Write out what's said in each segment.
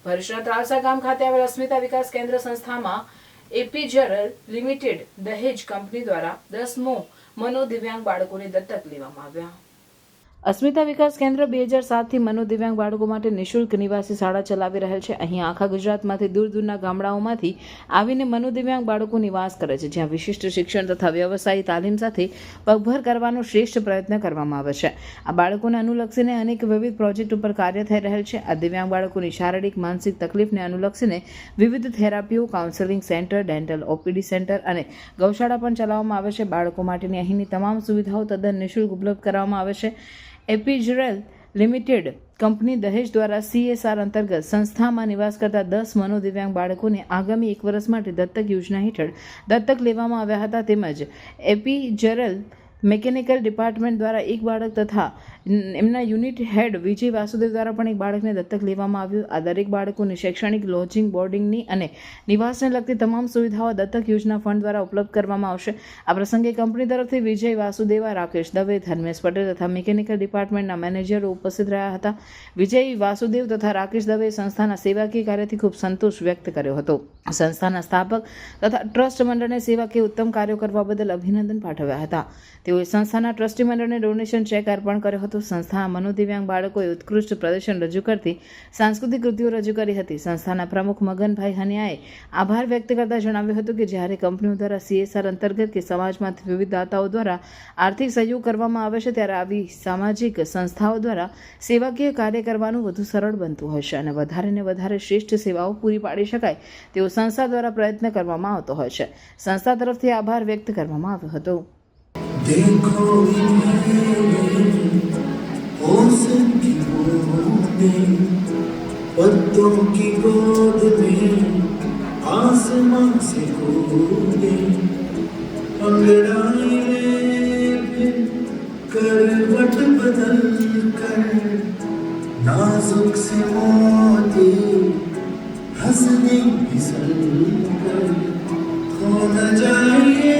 ભરૂચના ત્રાસા ગામ ખાતે આવેલ અસ્મિતા વિકાસ કેન્દ્ર સંસ્થામાં એપીજરલ લિમિટેડ દહેજ કંપની દ્વારા 10મો મનોદિવ્યાંગ બાળકોને દત્તક લેવામાં આવ્યા। અસ્મિતા વિકાસ કેન્દ્ર 2007થી મનોદિવ્યાંગ બાળકો માટે નિઃશુલ્ક નિવાસી શાળા ચલાવી રહેલ છે। અહીં આખા ગુજરાતમાંથી દૂર દૂરના ગામડાઓમાંથી આવીને મનોદિવ્યાંગ બાળકો નિવાસ કરે છે, જ્યાં વિશિષ્ટ શિક્ષણ તથા વ્યવસાયી તાલીમ સાથે પગભર કરવાનો શ્રેષ્ઠ પ્રયત્ન કરવામાં આવે છે। આ બાળકોને અનુલક્ષીને અનેક વિવિધ પ્રોજેક્ટ ઉપર કાર્ય થઈ રહેલ છે। આ દિવ્યાંગ બાળકોની શારીરિક માનસિક તકલીફને અનુલક્ષીને વિવિધ થેરાપીઓ, counselling centre, dental OPD centre અને ગૌશાળા પણ ચલાવવામાં આવે છે। બાળકો માટેની અહીંની તમામ સુવિધાઓ તદ્દન નિઃશુલ્ક ઉપલબ્ધ કરાવવામાં આવે છે। એપીજરલ લિમિટેડ કંપની દહેજ દ્વારા CSR અંતર્ગત સંસ્થામાં નિવાસ કરતા 10 મનોદિવ્યાંગ બાળકોને આગામી 1 વર્ષ માટે દત્તક યોજના હેઠળ દત્તક લેવામાં આવ્યા હતા। તેમજ એપીજરલ મેકેનિકલ ડિપાર્ટમેન્ટ દ્વારા એક બાળક તથા એમના યુનિટ હેડ વિજય વાસુદેવ દ્વારા પણ એક બાળકને દત્તક લેવામાં આવ્યું। આ દરેક બાળકોને શૈક્ષણિક, લોજિંગ, બોર્ડિંગની અને નિવાસને લગતી તમામ સુવિધાઓ દત્તક યોજના ફંડ દ્વારા ઉપલબ્ધ કરવામાં આવશે। આ પ્રસંગે કંપની તરફથી વિજય વાસુદેવા, રાકેશ દવે, ધર્મેશ પટેલ તથા મિકેનિકલ ડિપાર્ટમેન્ટના મેનેજરો ઉપસ્થિત રહ્યા હતા। વિજય વાસુદેવ તથા રાકેશ દવેએ સંસ્થાના સેવાકીય કાર્યથી ખૂબ સંતોષ વ્યક્ત કર્યો હતો। સંસ્થાના સ્થાપક તથા ટ્રસ્ટ મંડળને સેવાકીય ઉત્તમ કાર્યો કરવા બદલ અભિનંદન પાઠવ્યા હતા। તેઓએ સંસ્થાના ટ્રસ્ટી મંડળને ડોનેશન ચેક અર્પણ કર્યો હતો। સંસ્થાના મનોદિવ્યાંગ બાળકોએ ઉત્કૃષ્ટ પ્રદર્શન રજૂ કરતી સાંસ્કૃતિક કૃતિઓ રજૂ કરી હતી। સંસ્થાના પ્રમુખ મગનભાઈ હનિયાએ આભાર વ્યક્ત કરતા જણાવ્યું હતું કે જ્યારે કંપનીઓ દ્વારા CSR અંતર્ગત કે સમાજમાંથી વિવિધ દાતાઓ દ્વારા આર્થિક સહયોગ કરવામાં આવે છે, ત્યારે આવી સામાજિક સંસ્થાઓ દ્વારા સેવાકીય કાર્ય કરવાનું વધુ સરળ બનતું હોય છે અને વધારે ને વધારે શ્રેષ્ઠ સેવાઓ પૂરી પાડી શકાય તેવો સંસ્થા દ્વારા પ્રયત્ન કરવામાં આવતો હોય છે। સંસ્થા તરફથી આભાર વ્યક્ત કરવામાં આવ્યો હતો। देखो मौसम की बूंदें पत्तों की गोद में आसमां से कूदे अंगड़ाई फिर करवट बदल कर नाजुक से मोती हंसने फिसल कर खो न जाए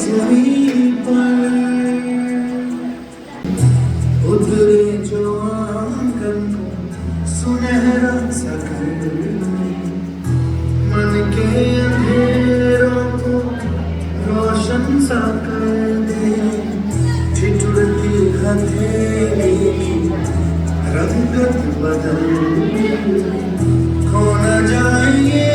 ज़मीन पर उतरे जो आंगन को सुनहरा सा कर मन के अंधेरों को रोशन सा कर दे ठिठुरती हथेली की रंगत बदल खो न जाएंगे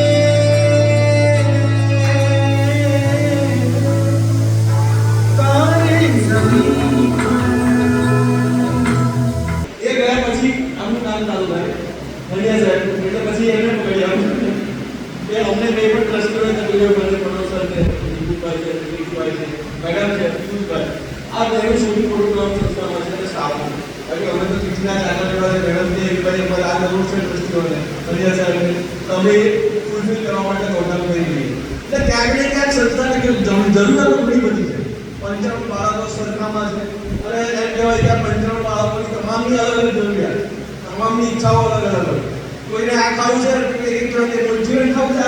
તમામની ઈચ્છાઓ અલગ અલગ હોય। કોઈને આ ખાવું છે એક જોડે મંચુરિયન ખાવું છે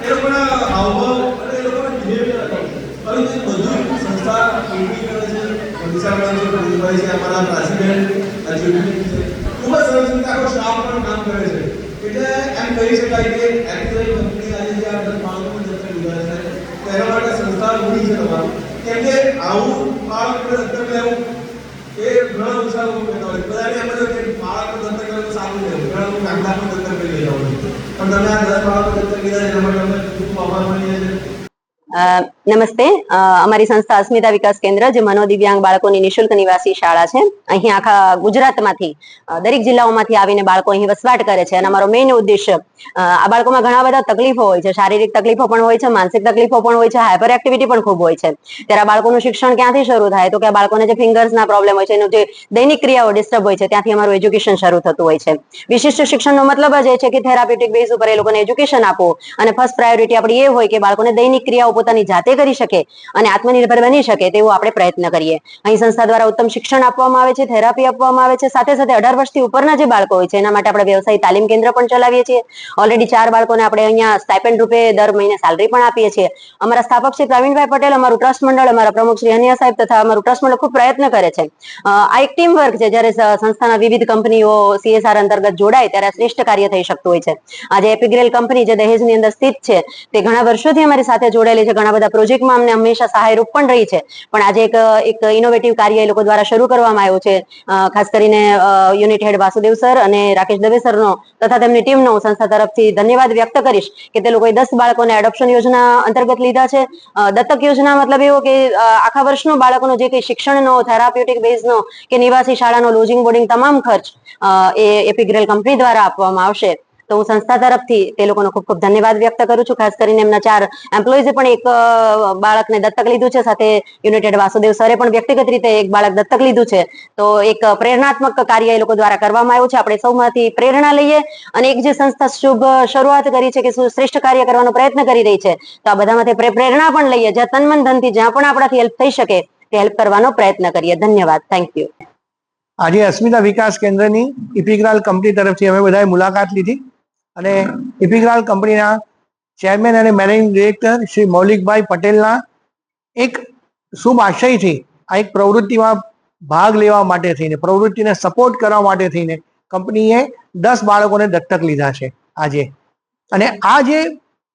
એ લોકોના હાવભાવ અને એ લોકોના બિહેવિયર પરંતુ એ બધું સંસ્થા કેવી કરે છે। દિશામાં છે અમારા પ્રેસિડેન્ટ ખૂબ જ સરસ રીતે આખો સ્ટાફ પણ કામ કરે છે। એટલે એમ કહી શકાય કે એક્ચ્યુઅલી કંપની આજે જે આ 10 બાળકોને દત્તક લીધા છે તેના માટે સંસ્થા ઊભી છે તમારું, કેમ કે આવું બાળક દત્તક લેવું એ ઘણા ઓછા લોકો કહેતા હોય। બધાને એમ જ કે બાળક દત્તક લેવું સારું છે, ઘણા લોકો કાંગડા પણ દત્તક લઈ લેતા હોય, પણ તમે આ 10 બાળકો દત્તક લીધા એના માટે અમે ખૂબ આભાર માનીએ છીએ। નમસ્તે, અમારી સંસ્થા અસ્મિતા વિકાસ કેન્દ્ર જે મનોદિવ્યાંગ બાળકોની નિઃશુલ્ક નિવાસી શાળા છે, અહીં આખા ગુજરાતમાંથી દરેક જિલ્લાઓમાંથી આવીને બાળકો અહીં વસવાટ કરે છે અને અમારો મેઇન ઉદ્દેશ્ય આ બાળકોમાં ઘણા બધા તકલીફો હોય છે, શારીરિક તકલીફો પણ હોય છે, માનસિક તકલીફો પણ હોય છે, હાઇપર એક્ટિવિટી પણ ખૂબ હોય છે। ત્યારે આ બાળકોનું શિક્ષણ ક્યાંથી શરૂ થાય તો કે આ બાળકોને જે ફિંગર્સના પ્રોબ્લેમ હોય છે, એનું જે દૈનિક ક્રિયાઓ ડિસ્ટર્બ હોય છે, ત્યાંથી અમારું એજ્યુકેશન શરૂ થતું હોય છે। વિશિષ્ટ શિક્ષણનો મતલબ જ એ છે કે થેરાપ્યુટિક બેઝ ઉપર એ લોકોને એજ્યુકેશન આપવું અને ફર્સ્ટ પ્રાયોરિટી આપણી એ હોય કે બાળકોને દૈનિક ક્રિયાઓ પોતાની જાતે કરી શકે અને આત્મનિર્ભર બની શકે તેવો આપણે પ્રયત્ન કરીએ. અહીં સંસ્થા દ્વારા ઉત્તમ શિક્ષણ આપવામાં આવે છે, થેરાપી આપવામાં આવે છે, સાથે સાથે 18 વર્ષથી ઉપરના જે બાળકો હોય છે એના માટે આપણે વ્યવસાય તાલીમ કેન્દ્ર પણ ચલાવીએ છીએ. ઓલરેડી 4 બાળકોને આપણે અહીંયા સ્ટાઇપેન્ડ રૂપે દર મહિને સેલરી પણ આપીએ છીએ. અમારા સ્થાપક શ્રી પ્રવીણભાઈ પટેલ, અમારું ટ્રસ્ટ મંડળ, અમારા પ્રમુખ શ્રી હનિયા સાહેબ તથા અમારું ટ્રસ્ટ મંડળ ખૂબ પ્રયત્ન કરે છે. આ એક ટીમ વર્ક છે. જ્યારે સંસ્થાના વિવિધ કંપનીઓ CSR અંતર્ગત જોડાય ત્યારે શ્રેષ્ઠ કાર્ય થઈ શકતું હોય છે. આજે એપિગ્રેલ કંપની જે દહેજની અંદર સ્થિત છે તે ઘણા વર્ષોથી અમારી સાથે જોડાયેલી છે. ઘણા બધા પ્રોજેક્ટમાં અમને હંમેશા સહાયરૂપ પણ રહી છે. પણ આજે એક ઇનોવેટિવ કાર્ય એ લોકો દ્વારા શરૂ કરવામાં આવ્યું છે. ખાસ કરીને યુનિટ હેડ વાસુદેવ સર અને રાકેશ દવે સરનો તથા તેમની ટીમનો સંસ્થા તરફથી ધન્યવાદ વ્યક્ત કરીશ કે તે લોકોએ 10 બાળકોને એડોપ્શન યોજના અંતર્ગત લીધા છે. દત્તક યોજના મતલબ એવો કે આખા વર્ષનો બાળકોનો જે કંઈ શિક્ષણનો, થેરાપ્યુટિક બેઝનો કે નિવાસી શાળાનો લોજિંગ બોર્ડિંગ તમામ ખર્ચ એ એપિગ્રેલ કંપની દ્વારા આપવામાં આવશે. તો હું સંસ્થા તરફથી તે લોકોનો ખૂબ ખૂબ ધન્યવાદ વ્યક્ત કરું છું. ખાસ કરીને એમના 4 એમ્પ્લોઈઝે પણ એક બાળકને દત્તક લીધું છે. સાથે યુનાઇટેડ વાસુદેવ સરે પણ વ્યક્તિગત રીતે એક બાળક દત્તક લીધું છે. તો એક પ્રેરણાત્મક કાર્ય એ લોકો દ્વારા કરવામાં આવ્યું છે. આપણે સૌમાંથી પ્રેરણા લઈએ અને એક જે સંસ્થા શુભ શરૂઆત કરી છે કે શ્રેષ્ઠ કાર્ય કરવાનો પ્રયત્ન કરી રહી છે, તો આ બધામાંથી પ્રેરણા પણ લઈએ. જ્યાં તન મન ધનથી જ્યાં પણ આપણાથી હેલ્પ થઈ શકે તે હેલ્પ કરવાનો પ્રયત્ન કરીએ. ધન્યવાદ. Thank you. આજે અસ્મિતા વિકાસ કેન્દ્રની ઇપિગ્રાલ કંપની તરફથી અમે બધાએ મુલાકાત લીધી અને ઇપિગ્રાલ કંપનીના ચેરમેન અને મેનેજિંગ ડિરેક્ટર શ્રી મૌલિકભાઈ પટેલના એક શુભ આશયથી આ એક પ્રવૃત્તિમાં ભાગ લેવા માટે થઈને, પ્રવૃત્તિને સપોર્ટ કરવા માટે થઈને કંપનીએ 10 બાળકોને દત્તક લીધા છે આજે. અને આ જે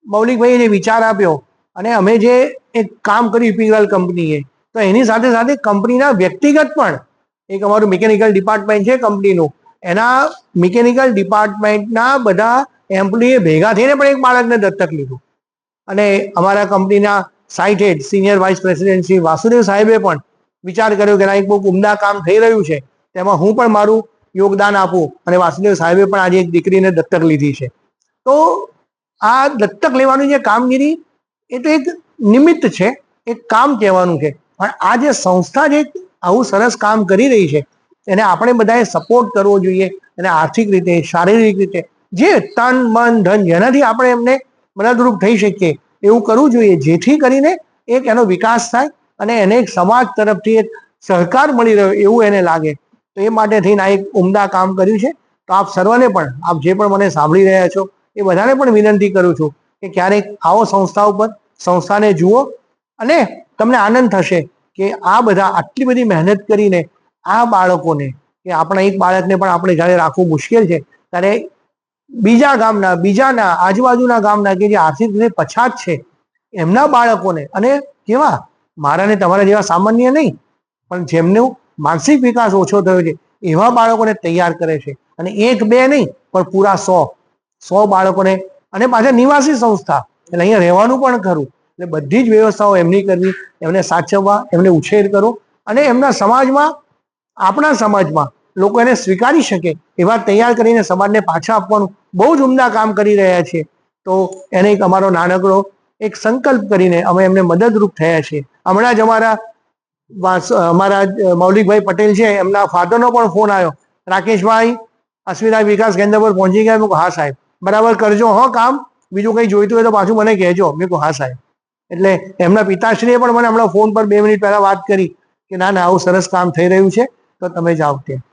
મૌલિકભાઈએ જે વિચાર આપ્યો અને અમે જે એક કામ કર્યું ઇપિગ્રાલ કંપનીએ, તો એની સાથે સાથે કંપનીના વ્યક્તિગત પણ એક અમારું મિકેનિકલ ડિપાર્ટમેન્ટ છે કંપનીનું, એના મિકેનિકલ ડિપાર્ટમેન્ટના બધા એમ્પ્લોયીએ ભેગા થઈને પણ એક બાળકને દત્તક લીધું. અને અમારા કંપનીના site head senior vice president Shri Vasudev સાહેબે પણ વિચાર કર્યો કે એક બહુ ઉમદા કામ થઈ રહ્યું છે, તેમાં હું પણ મારું યોગદાન આપું. અને વાસુદેવ સાહેબે પણ આજે એક દીકરીને દત્તક લીધી છે. તો આ દત્તક લેવાની જે કામગીરી એ તો એક નિમિત્ત છે, એક કામ કહેવાનું છે. પણ આ જે સંસ્થા જે આવું સરસ કામ કરી રહી છે એને આપણે બધાએ સપોર્ટ કરવો જોઈએ. અને આર્થિક રીતે, શારીરિક રીતે, જે તન મન ધન જેનાથી આપણે એમને મદદરૂપ થઈ શકીએ એવું કરવું જોઈએ, જેથી કરીને એક એનો વિકાસ થાય અને એને એક સમાજ તરફથી એક સહકાર મળી રહ્યો એવું એને લાગે. તો એ માટે થઈને આ એક ઉમદા કામ કર્યું છે. તો આપ સર્વને પણ, આપ જે પણ મને સાંભળી રહ્યા છો એ બધાને પણ વિનંતી કરું છું કે ક્યારેક આવો સંસ્થા ઉપર, સંસ્થાને જુઓ અને તમને આનંદ થશે કે આ બધા આટલી બધી મહેનત કરીને આ બાળકોને, કે આપણા એક બાળકને પણ આપણે જ્યારે રાખવું મુશ્કેલ છે ત્યારે બીજા ગામના, બીજાના આજુબાજુના ગામના કે જે આર્થિક રીતે પછાત છે એમના બાળકોને, અને કેવા મારા ને તમારા જેવા સામાન્ય નહીં પણ જેમનો માનસિક વિકાસ ઓછો થયો છે એવા બાળકોને તૈયાર કરે છે. અને 1 2 નહીં પણ પૂરા 100 બાળકોને, અને પાછા નિવાસી સંસ્થા એટલે અહીંયા રહેવાનું પણ ખરું. એટલે બધી જ વ્યવસ્થાઓ એમની કરવી, એમને સાચવવા, એમને ઉછેર કરો અને એમના સમાજમાં, આપણા સમાજમાં લોકો એને સ્વીકારી શકે એવા તૈયાર કરીને સમાજને પાછા આપવાનું બહુ જ ઉમદા કામ કરી રહ્યા છે. તો એને એક અમારો નાનકડો એક સંકલ્પ કરીને અમે એમને મદદરૂપ થયા છીએ. હમણાં જ અમારા મૌલિકભાઈ પટેલ છે એમના ફાધરનો પણ ફોન આવ્યો, રાકેશભાઈ અસ્મિતા વિકાસ કેન્દ્ર પર પહોંચી ગયા. મેં કહ્યું હા સાહેબ, બરાબર કરજો હો કામ, બીજું કંઈ જોઈતું હોય તો પાછું મને કહેજો. મેં કહ્યું હા સાહેબ. એટલે એમના પિતાશ્રીએ પણ મને હમણાં ફોન પર 2 મિનિટ પહેલા વાત કરી કે ના ના આવું સરસ કામ થઈ રહ્યું છે તો તમે જાઓ ત્યાં.